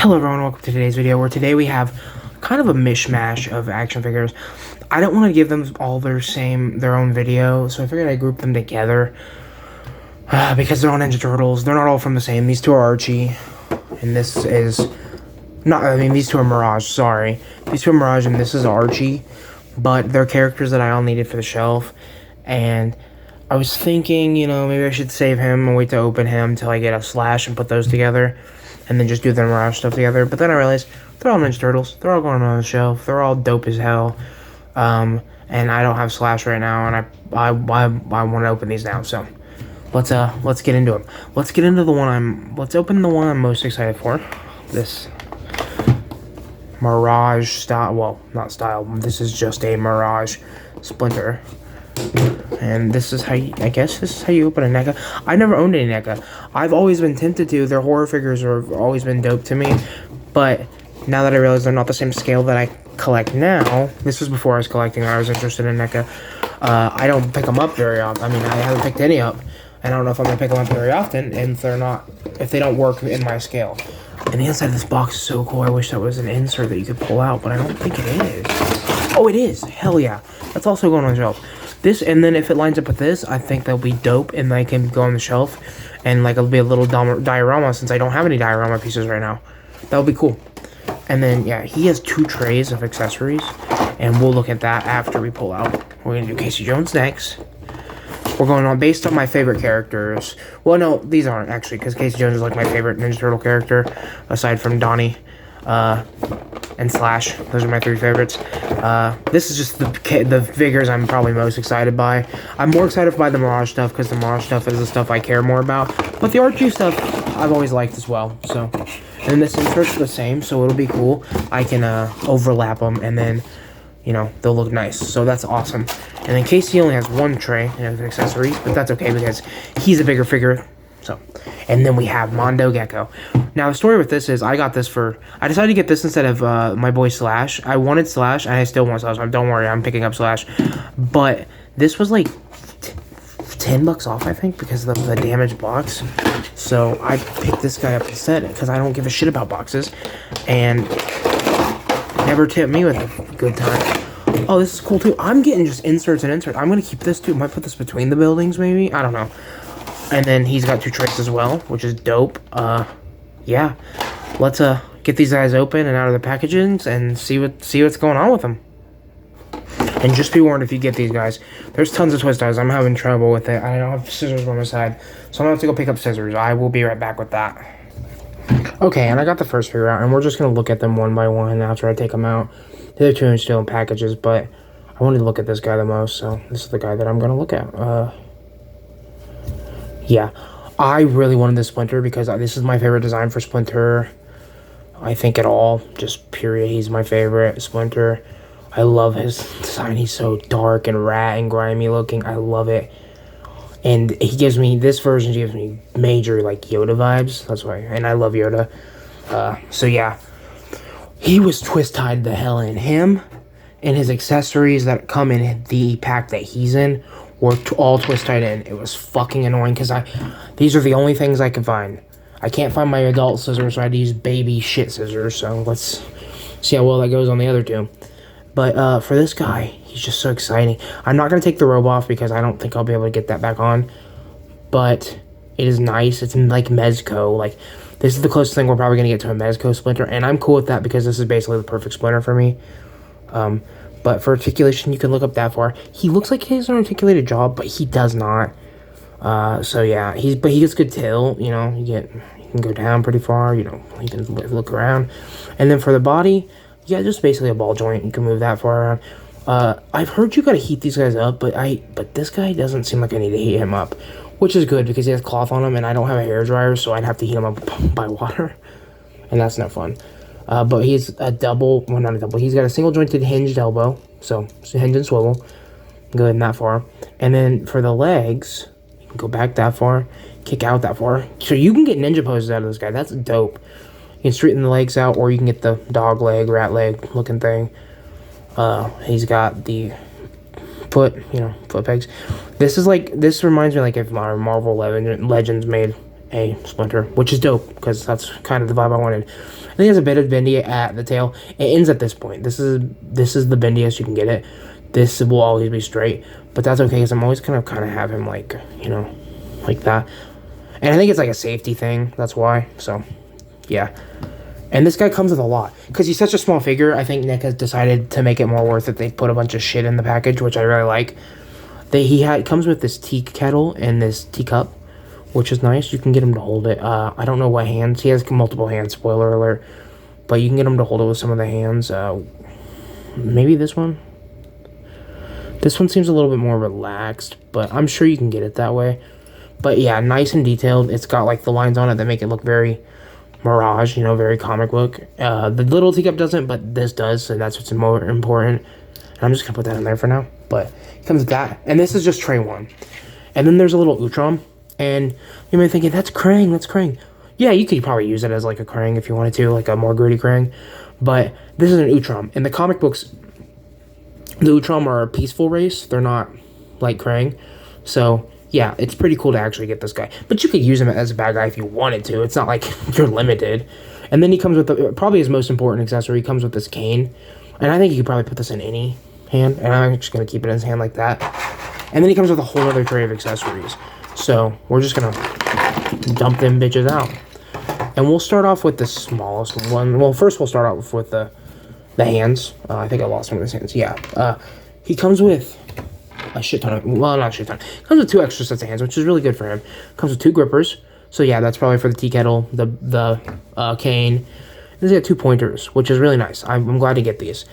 Hello everyone, welcome to today's video, where today we have kind of a mishmash of action figures. I don't want to give them all their own video, so I figured I'd group them together. Because they're all Ninja Turtles, they're not all from the same. These two are Archie, and this is... these two are Mirage, sorry. These two are Mirage, and this is Archie. But they're characters that I all needed for the shelf, and I was thinking, maybe I should save him and wait to open him until I get a Slash and put those together. And then just do the Mirage stuff together. But then I realized they're all Ninja Turtles. They're all going on the shelf. They're all dope as hell. And I don't have Slash right now, and I want to open these now. So let's get into them. Let's get into let's open the one I'm most excited for. This Mirage style. Well, not style. This is just a Mirage Splinter. And this is how I guess this is how you open a NECA. I never owned any NECA. I've always been tempted to. Their horror figures have always been dope to me. But now that I realize they're not the same scale that I collect now, this was before I was collecting. I was interested in NECA. I don't pick them up very often. I mean, I haven't picked any up. And I don't know if I'm going to pick them up very often. And if they don't work in my scale. And the inside of this box is so cool. I wish that was an insert that you could pull out. But I don't think it is. Oh, it is. Hell yeah. That's also going on the shelf. This, and then if it lines up with this, I think they'll be dope, and they can go on the shelf, and like it'll be a little diorama, since I don't have any diorama pieces right now. That'll be cool. And then, yeah, he has 2 trays of accessories, and we'll look at that after we pull out. We're going to do Casey Jones next. We're going on based on my favorite characters. Well, no, these aren't, actually, because Casey Jones is like my favorite Ninja Turtle character, aside from Donnie. And Slash. Those are my 3 favorites. This is just the figures I'm probably most excited by. I'm more excited by the Mirage stuff because the Mirage stuff is the stuff I care more about. But the Archie stuff I've always liked as well. So, and then this insert's the same, so it'll be cool. I can overlap them, and then they'll look nice. So that's awesome. And then Casey only has 1 tray of accessories, but that's okay because he's a bigger figure. So, and then we have Mondo Gecko. Now, the story with this is I decided to get this instead of my boy Slash. I wanted Slash, and I still want Slash. Don't worry, I'm picking up Slash. But this was like $10 off, I think, because of the damaged box. So I picked this guy up instead because I don't give a shit about boxes. And never tipped me with a good time. Oh, this is cool, too. I'm getting just inserts and inserts. I'm going to keep this, too. Might put this between the buildings, maybe. I don't know. And then he's got 2 trays as well, which is dope. Yeah. Let's get these guys open and out of the packagings and see what's going on with them. And just be warned, if you get these guys, there's tons of twist ties. I'm having trouble with it. I don't have scissors by my side, so I'm gonna have to go pick up scissors. I will be right back with that. Okay, and I got the first figure out, and we're just gonna look at them one by one after I take them out. The other 2 are still in packages, but I wanted to look at this guy the most, so this is the guy that I'm gonna look at. Yeah, I really wanted this Splinter because this is my favorite design for Splinter, I think, at all. Just period. He's my favorite Splinter. I love his design. He's so dark and rat and grimy looking. I love it. And this version gives me major, like, Yoda vibes. That's why. And I love Yoda. So, yeah. He was twist-tied the hell in. Him and his accessories that come in the pack that he's in were all twist-tied in. It was fucking annoying because these are the only things I can find. I can't find my adult scissors, so I had to use baby shit scissors. So let's see how well that goes on the other 2. But for this guy, he's just so exciting. I'm not going to take the robe off because I don't think I'll be able to get that back on. But it is nice. It's like Mezco. Like, this is the closest thing we're probably going to get to a Mezco Splinter. And I'm cool with that because this is basically the perfect Splinter for me. But for articulation, you can look up that far. He looks like he has an articulated jaw, but he does not. So yeah, he gets good tail. You can go down pretty far. You can look around. And then for the body, yeah, just basically a ball joint. You can move that far around. I've heard you gotta heat these guys up, but this guy doesn't seem like I need to heat him up, which is good because he has cloth on him, and I don't have a hairdryer, so I'd have to heat him up by water, and that's not fun. But he's a double, well, not a double, he's got a single jointed hinged elbow, so hinge and swivel, go ahead and that far. And then for the legs, you can go back that far, kick out that far. So you can get ninja poses out of this guy, that's dope. You can straighten the legs out, or you can get the dog leg, rat leg looking thing. He's got the foot pegs. This reminds me like if Marvel Legends made a Splinter, which is dope because that's kind of the vibe I wanted. And he has a bit of bendy at the tail. It ends at this point. This is the bendiest you can get it. This will always be straight, but that's okay because I'm always gonna kind of have him like, you know, like that. And I think it's like a safety thing. That's why. So, yeah. And this guy comes with a lot because he's such a small figure. I think Nick has decided to make it more worth it. They put a bunch of shit in the package, which I really like. Comes with this tea kettle and this teacup, which is nice. You can get him to hold it. I don't know what hands. He has multiple hands, spoiler alert. But you can get him to hold it with some of the hands. Maybe this one? This one seems a little bit more relaxed, but I'm sure you can get it that way. But yeah, nice and detailed. It's got like the lines on it that make it look very Mirage, you know, very comic book. The little teacup doesn't, but this does, and that's what's more important. And I'm just going to put that in there for now. But it comes with that. And this is just tray 1. And then there's a little Utrom. And you may be thinking, that's Krang, that's Krang. Yeah, you could probably use it as like a Krang if you wanted to, like a more gritty Krang. But this is an Utrom. In the comic books, the Utrom are a peaceful race. They're not like Krang. So, yeah, it's pretty cool to actually get this guy. But you could use him as a bad guy if you wanted to. It's not like you're limited. And then he comes with probably his most important accessory. He comes with this cane. And I think you could probably put this in any hand. And I'm just going to keep it in his hand like that. And then he comes with a whole other tray of accessories. So we're just going to dump them bitches out. And we'll start off with the smallest one. Well, first we'll start off with the hands. I think I lost one of his hands. Yeah. He comes with a shit ton of, well, not a shit ton. Comes with 2 extra sets of hands, which is really good for him. Comes with 2 grippers. So yeah, that's probably for the tea kettle, the cane. And he's got 2 pointers, which is really nice. I'm glad to get these.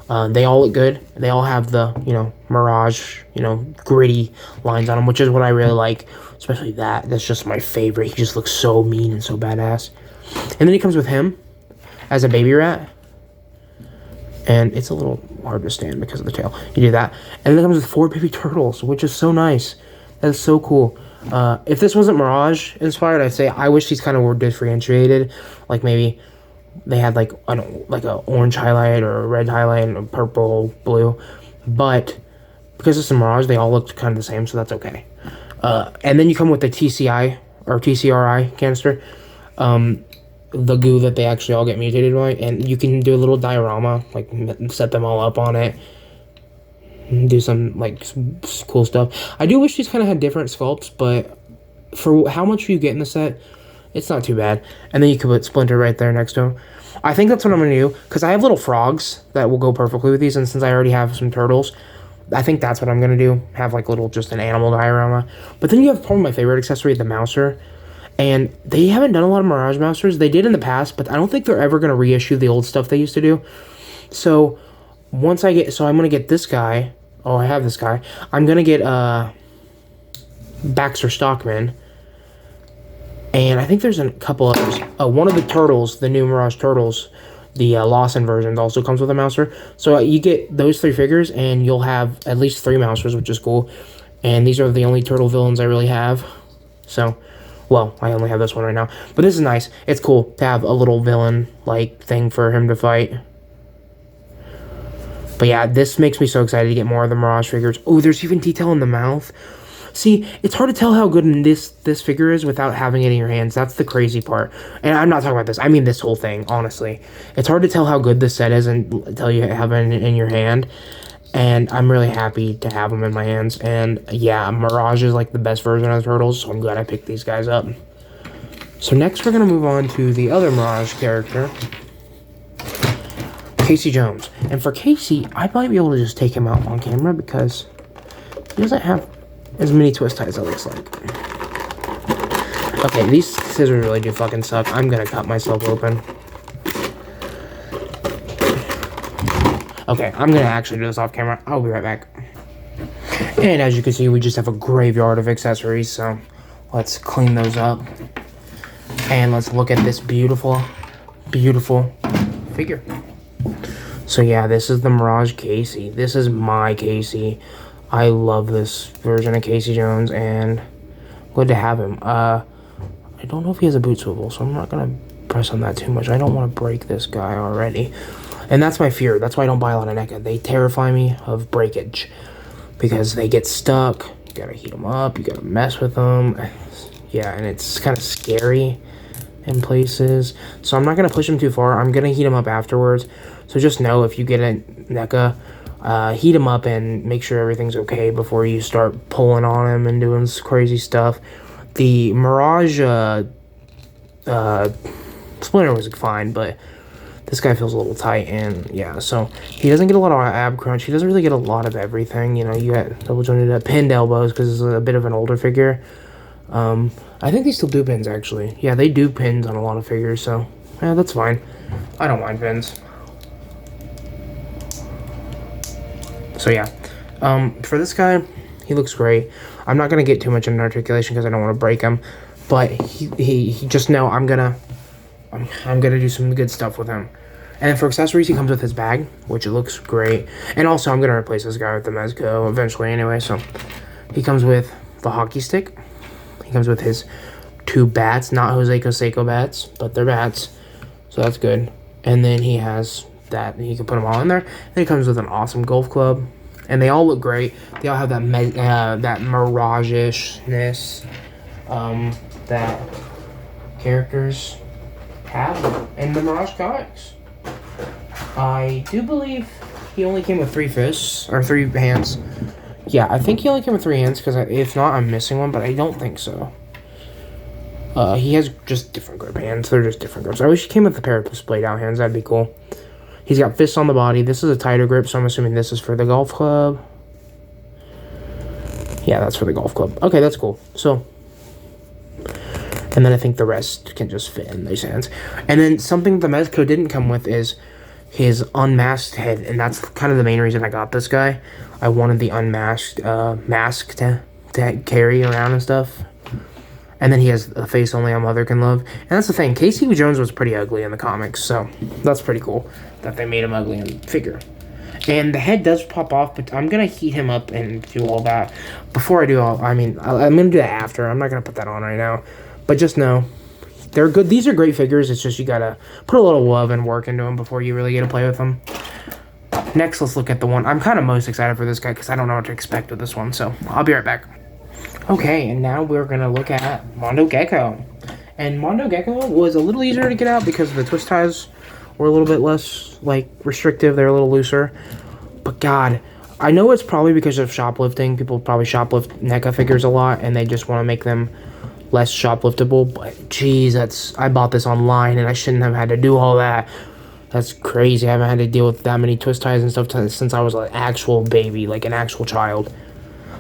They all look good. They all have the, you know, Mirage, you know, gritty lines on them, which is what I really like. Especially that. That's just my favorite. He just looks so mean and so badass. And then he comes with him as a baby rat. And it's a little hard to stand because of the tail. You do that. And then it comes with 4 baby turtles, which is so nice. That's so cool. If this wasn't Mirage inspired, I'd say I wish these kind of were differentiated. Like maybe they had like, I don't know, like a orange highlight or a red highlight and a purple, blue. But because it's a Mirage, they all looked kind of the same, so that's okay. And then you come with the TCI or TCRI canister. The goo that they actually all get mutated by, and you can do a little diorama, like set them all up on it, do some like cool stuff. I do wish these kind of had different sculpts, but for how much you get in the set, it's not too bad. And then you can put Splinter right there next to him. I think that's what I'm going to do, because I have little frogs that will go perfectly with these, and since I already have some turtles, I think that's what I'm going to do, have like little, just an animal diorama. But then you have probably my favorite accessory, the Mouser. And they haven't done a lot of Mirage Mousers. They did in the past, but I don't think they're ever going to reissue the old stuff they used to do. So, I'm going to get this guy. Oh, I have this guy. I'm going to get Baxter Stockman. And I think there's a couple others. One of the turtles, the new Mirage Turtles, the Lawson version, also comes with a Mouser. So, you get those 3 figures, and you'll have at least 3 Mousers, which is cool. And these are the only turtle villains I really have. So, well, I only have this one right now. But this is nice. It's cool to have a little villain-like thing for him to fight. But yeah, this makes me so excited to get more of the Mirage figures. Oh, there's even detail in the mouth. See, it's hard to tell how good this figure is without having it in your hands. That's the crazy part. And I'm not talking about this. I mean this whole thing, honestly. It's hard to tell how good this set is until you have it in your hand. And I'm really happy to have them in my hands. And yeah, Mirage is like the best version of the Turtles, so I'm glad I picked these guys up. So next we're going to move on to the other Mirage character, Casey Jones. And for Casey, I might be able to just take him out on camera because he doesn't have as many twist ties, it looks like. Okay, these scissors really do fucking suck. I'm going to cut myself open. Okay, I'm going to actually do this off camera. I'll be right back. And as you can see, we just have a graveyard of accessories, so let's clean those up. And let's look at this beautiful, beautiful figure. So yeah, this is the Mirage Casey. This is my Casey. I love this version of Casey Jones, and good to have him. I don't know if he has a boot swivel, so I'm not going to press on that too much. I don't want to break this guy already. And that's my fear. That's why I don't buy a lot of NECA. They terrify me of breakage because they get stuck. You gotta heat them up. You gotta mess with them. Yeah, and it's kind of scary in places. So I'm not going to push him too far. I'm going to heat him up afterwards. So just know if you get a NECA, heat him up and make sure everything's okay before you start pulling on him and doing crazy stuff. The Mirage Splinter was fine, but this guy feels a little tight, and yeah, so he doesn't get a lot of ab crunch. He doesn't really get a lot of everything. You know, you got double jointed pinned elbows because it's a bit of an older figure. I think they still do pins, actually. Yeah, they do pins on a lot of figures, so yeah, that's fine. I don't mind pins. So yeah, for this guy, he looks great. I'm not gonna get too much into articulation because I don't want to break him, but he just know I'm gonna do some good stuff with him. And then for accessories, he comes with his bag, which it looks great. And also, I'm gonna replace this guy with the Mezco eventually anyway. So he comes with the hockey stick. He comes with his 2 bats, not Jose Canseco bats, but they're bats, so that's good. And then he has that, and you can put them all in there. And he comes with an awesome golf club, and they all look great. They all have that mirage-ishness that characters have in the Mirage comics. I do believe he only came with 3 fists, or 3 hands. Yeah, I think he only came with 3 hands, because if not, I'm missing one, but I don't think so. He has just different grip hands. They're just different grips. I wish he came with a pair of splayed out hands. That'd be cool. He's got fists on the body. This is a tighter grip, so I'm assuming this is for the golf club. Yeah, that's for the golf club. Okay, that's cool. So, and then I think the rest can just fit in these hands. And then something the Mezco didn't come with is his unmasked head, and that's kind of the main reason I got this guy. I wanted the unmasked mask to carry around and stuff. And then he has a face only a mother can love. And that's the thing, Casey Jones was pretty ugly in the comics, so that's pretty cool that they made him ugly in the figure. And the head does pop off, but I'm going to heat him up and do all that. Before I do all, I'm going to do that after. I'm not going to put that on right now. But just know, they're good. These are great figures. It's just you got to put a little love and work into them before you really get to play with them. Next, let's look at the one. I'm kind of most excited for this guy because I don't know what to expect with this one. So I'll be right back. Okay, and now we're going to look at Mondo Gecko. And Mondo Gecko was a little easier to get out because the twist ties were a little bit less, like, restrictive. They're a little looser. But, God, I know it's probably because of shoplifting. People probably shoplift NECA figures a lot, and they just want to make them less shopliftable. But, geez, I bought this online, and I shouldn't have had to do all that. That's crazy. I haven't had to deal with that many twist ties and stuff since I was an actual baby, like an actual child.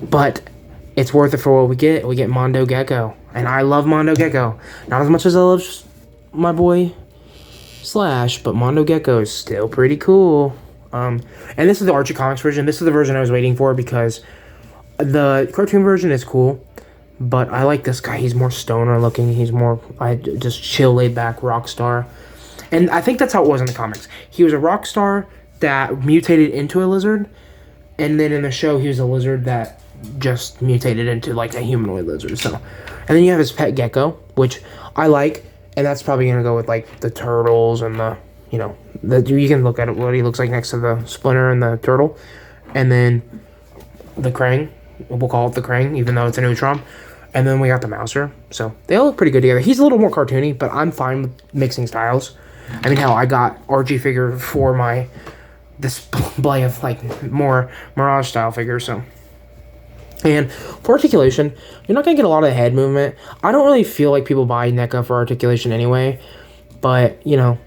But it's worth it for what we get. We get Mondo Gecko. And I love Mondo Gecko. Not as much as I love my boy Slash, but Mondo Gecko is still pretty cool. And this is the Archie Comics version. This is the version I was waiting for because the cartoon version is cool. But I like this guy. He's more stoner looking. He's more just chill, laid back rock star. And I think that's how it was in the comics. He was a rock star that mutated into a lizard. And then in the show, he was a lizard that just mutated into like a humanoid lizard. So, and then you have his pet gecko, which I like, and that's probably gonna go with like the turtles and the, you know, you can look at it what he looks like next to the Splinter and the turtle, and then the Krang. We'll call it the Krang, even though it's a Neutron. And then we got the Mouser. So they all look pretty good together. He's a little more cartoony, but I'm fine with mixing styles. I mean, hell, I got RG figure for my display of like more Mirage style figures. So. And for articulation, you're not going to get a lot of head movement. I don't really feel like people buy NECA for articulation anyway. But, you know,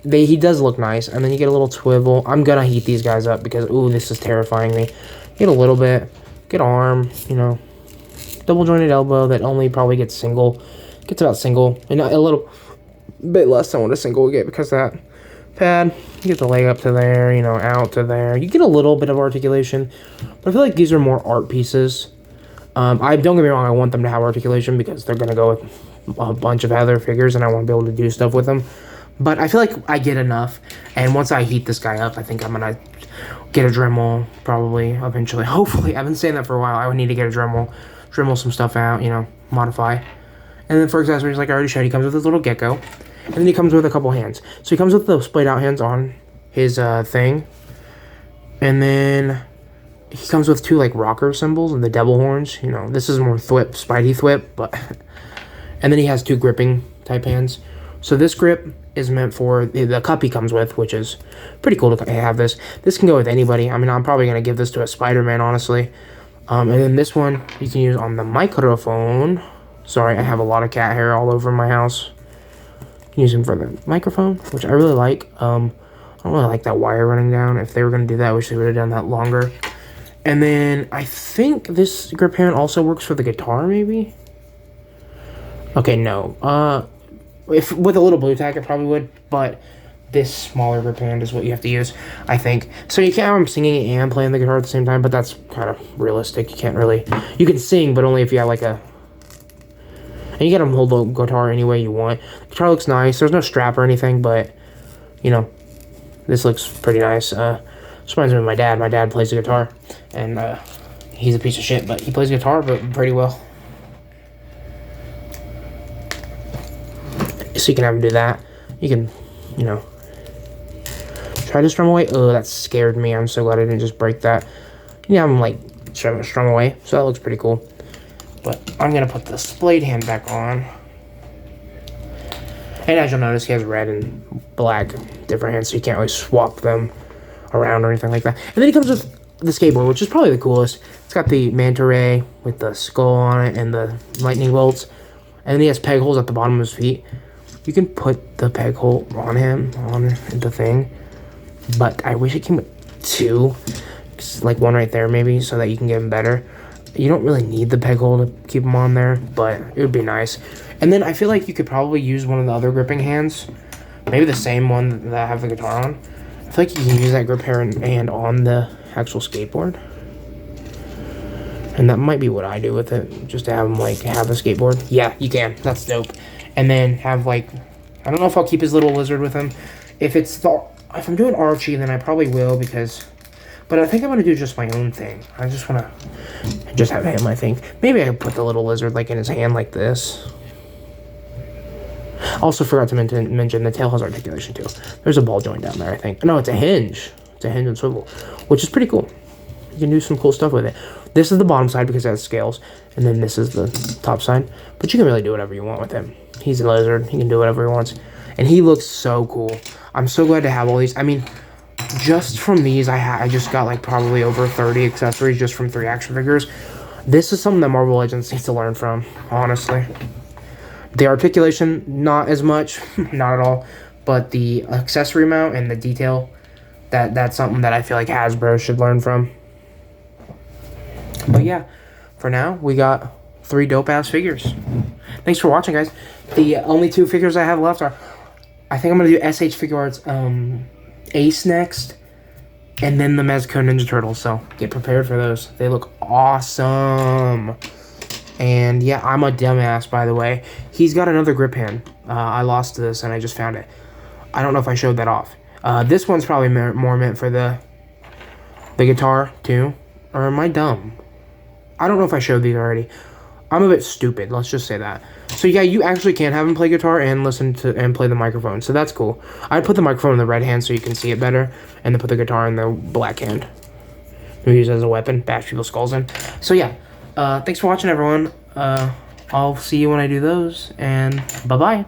he does look nice. And then you get a little swivel. I'm going to heat these guys up because, ooh, this is terrifying me. Get a little bit. Get arm, you know. Double jointed elbow that only probably gets single. Gets about single. And a little bit less than what a single would get because that pad. You get the leg up to there, you know, out to there. You get a little bit of articulation, but I feel like these are more art pieces. Don't get me wrong, I want them to have articulation because they're going to go with a bunch of other figures and I want to be able to do stuff with them. But I feel like I get enough, and once I heat this guy up, I think I'm going to get a Dremel probably eventually. Hopefully, I've been saying that for a while. I would need to get a Dremel some stuff out, you know, modify. And then for accessories, like I already showed, he comes with his little gecko. And then he comes with a couple hands. So he comes with the splayed out hands on his thing. And then he comes with 2 like rocker symbols and the devil horns. You know, this is more Thwip, Spidey Thwip, but And then he has 2 gripping type hands. So this grip is meant for the cup he comes with, which is pretty cool to have this. This can go with anybody. I mean, I'm probably going to give this to a Spider-Man, honestly. And then this one you can use on the microphone. Sorry, I have a lot of cat hair all over my house. You can use them for the microphone, which I really like. I don't really like that wire running down. If they were going to do that, I wish they would have done that longer. And then I think this grip hand also works for the guitar, maybe? Okay, no. If with a little blue tack, it probably would, but this smaller grip hand is what you have to use, I think. So you can't have him singing and playing the guitar at the same time, but that's kind of realistic. You can't really... You can sing, but only if you have, like, a... And you get him hold the guitar any way you want. The guitar looks nice. There's no strap or anything, but, you know, this looks pretty nice. This reminds me of my dad. My dad plays the guitar, and he's a piece of shit, but he plays guitar but pretty well. So you can have him do that. You can, you know, try to strum away. Oh, that scared me. I'm so glad I didn't just break that. You can have him, like, strum away. So that looks pretty cool. But I'm going to put the splayed hand back on. And as you'll notice, he has red and black different hands, so you can't really swap them around or anything like that. And then he comes with the skateboard, which is probably the coolest. It's got the manta ray with the skull on it and the lightning bolts. And then he has peg holes at the bottom of his feet. You can put the peg hole on him, on the thing. But I wish it came with 2. Like one right there maybe, so that you can get him better. You don't really need the peg hole to keep him on there, but it would be nice. And then I feel like you could probably use one of the other gripping hands. Maybe the same one that I have the guitar on. I feel like you can use that grip hand on the actual skateboard. And that might be what I do with it. Just to have him, like, have a skateboard. Yeah, you can. That's dope. And then have, like... I don't know if I'll keep his little lizard with him. If I'm doing Archie, then I probably will, because... But I think I'm going to do just my own thing. I just want to just have him, I think. Maybe I could put the little lizard, like, in his hand like this. Also forgot to mention the tail has articulation, too. There's a ball joint down there, I think. No, it's a hinge. It's a hinge and swivel, which is pretty cool. You can do some cool stuff with it. This is the bottom side because it has scales, and then this is the top side. But you can really do whatever you want with him. He's a lizard. He can do whatever he wants. And he looks so cool. I'm so glad to have all these. I mean... Just from these, I just got, like, probably over 30 accessories just from 3 action figures. This is something that Marvel Legends needs to learn from, honestly. The articulation, not as much, not at all. But the accessory mount and the detail, that's something that I feel like Hasbro should learn from. But yeah, for now, we got 3 dope-ass figures. Thanks for watching, guys. The only 2 figures I have left are... I think I'm going to do SH Figure Arts, Ace next, and then the Mezco Ninja Turtles, so get prepared for those. They look awesome. And yeah, I'm a dumbass, by the way. He's got another grip hand. I lost this and I just found it. I don't know if I showed that off. This one's probably more meant for the guitar too. Or am I dumb? I don't know if I showed these already. I'm a bit stupid, let's just say that. So yeah, you actually can have him play guitar and listen to and play the microphone, so that's cool. I'd put the microphone in the red hand so you can see it better, and then put the guitar in the black hand. Maybe use it as a weapon, bash people's skulls in. So yeah, thanks for watching, everyone. I'll see you when I do those, and bye-bye.